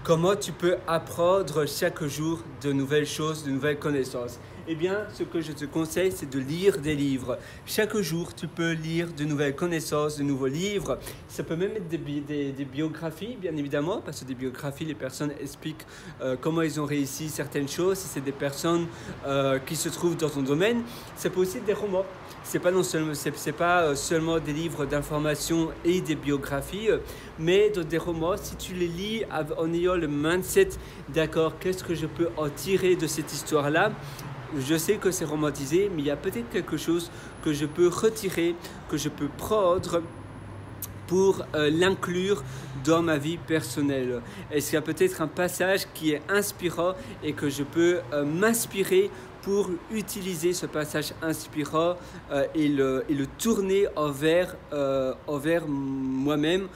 Comment tu peux apprendre chaque jour de nouvelles choses, de nouvelles connaissances? Eh bien, ce que je te conseille, c'est de lire des livres. Chaque jour, tu peux lire de nouvelles connaissances, de nouveaux livres. Ça peut même être des biographies, bien évidemment, parce que des biographies, les personnes expliquent comment ils ont réussi certaines choses. Si c'est des personnes qui se trouvent dans ton domaine, ça peut aussi être des romans. C'est pas seulement des livres d'information et des biographies, mais des romans. Si tu les lis en ayant le mindset, d'accord, qu'est-ce que je peux en tirer de cette histoire-là? Je sais que c'est romantisé, mais il y a peut-être quelque chose que je peux retirer, que je peux prendre pour l'inclure dans ma vie personnelle. Est-ce qu'il y a peut-être un passage qui est inspirant et que je peux m'inspirer pour utiliser ce passage inspirant et le tourner envers moi-même,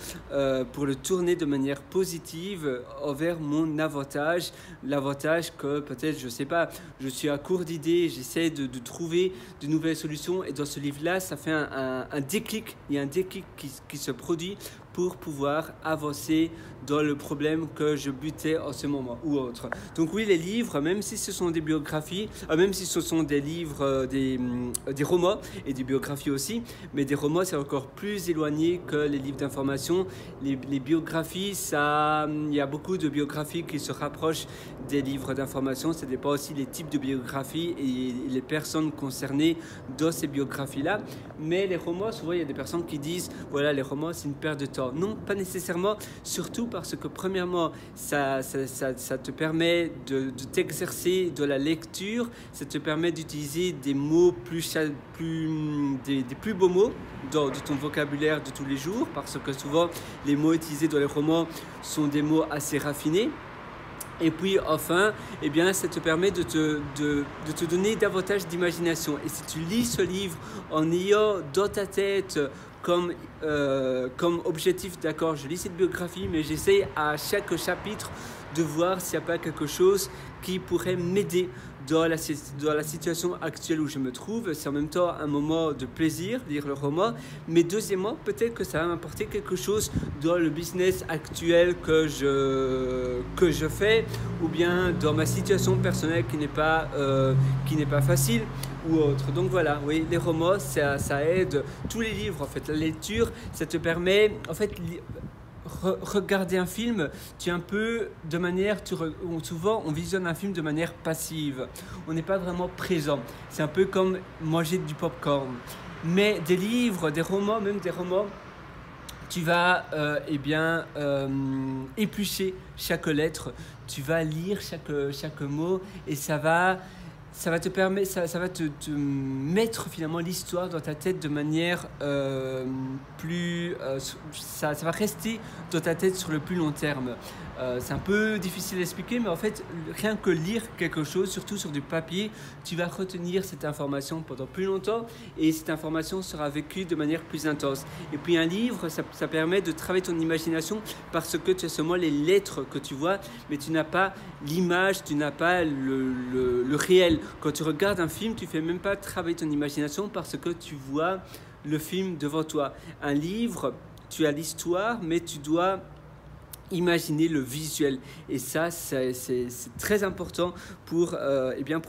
pour le tourner de manière positive envers mon avantage, l'avantage que peut-être, je ne sais pas, je suis à court d'idées, j'essaie de trouver de nouvelles solutions, et dans ce livre-là, ça fait un déclic, il y a un déclic qui se produit pour pouvoir avancer dans le problème que je butais en ce moment ou autre. Donc oui, les livres, même si ce sont des biographies, même si ce sont des livres, des romans et des biographies aussi, mais des romans c'est encore plus éloigné que les livres d'information. Les biographies, il y a beaucoup de biographies qui se rapprochent des livres d'information. Ça dépend aussi des types de biographies et les personnes concernées dans ces biographies-là. Mais les romans, souvent il y a des personnes qui disent voilà, les romans c'est une perte de temps. Non, pas nécessairement, surtout parce que premièrement, ça te permet de t'exercer de la lecture, ça te permet d'utiliser des mots des plus beaux mots de ton vocabulaire de tous les jours, parce que souvent les mots utilisés dans les romans sont des mots assez raffinés. Et puis enfin, eh bien, ça te permet de te donner davantage d'imagination. Et si tu lis ce livre en ayant dans ta tête comme objectif, d'accord, je lis cette biographie, mais j'essaie à chaque chapitre de voir s'il n'y a pas quelque chose qui pourrait m'aider dans la situation actuelle où je me trouve. C'est en même temps un moment de plaisir, lire le roman, mais deuxièmement, peut-être que ça va m'apporter quelque chose dans le business actuel que je fais, ou bien dans ma situation personnelle qui n'est pas facile ou autre. Donc voilà, oui, les romans, ça aide. Tous les livres, en fait, la lecture, ça te permet, en fait, regarder un film, souvent on visionne un film de manière passive, on n'est pas vraiment présent, c'est un peu comme manger du popcorn. Mais des livres, des romans, même des romans, tu vas éplucher chaque lettre, tu vas lire chaque mot, et ça va te permettre, ça va te mettre finalement l'histoire dans ta tête de manière ça va rester dans ta tête sur le plus long terme. C'est un peu difficile à expliquer, mais en fait, rien que lire quelque chose, surtout sur du papier, tu vas retenir cette information pendant plus longtemps, et cette information sera vécue de manière plus intense. Et puis un livre, ça permet de travailler ton imagination, parce que tu as seulement les lettres que tu vois, mais tu n'as pas l'image, tu n'as pas le réel. Quand tu regardes un film, tu ne fais même pas travailler ton imagination, parce que tu vois le film devant toi. Un livre, tu as l'histoire, mais tu dois imaginer le visuel, et ça c'est très important pour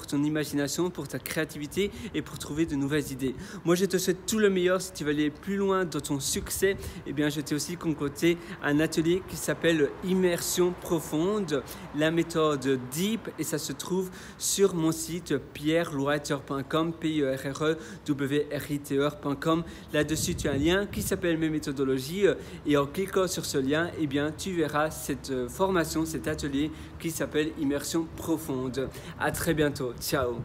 ton imagination, pour ta créativité et pour trouver de nouvelles idées. Moi je te souhaite tout le meilleur. Si tu veux aller plus loin dans ton succès, je t'ai aussi concocté un atelier qui s'appelle Immersion profonde, la méthode DEEP, et ça se trouve sur mon site pierrewriter.com, pierrewriter.com. Là-dessus tu as un lien qui s'appelle mes méthodologies, et en cliquant sur ce lien, tu verras cette formation, cet atelier qui s'appelle Immersion profonde. À très bientôt. Ciao.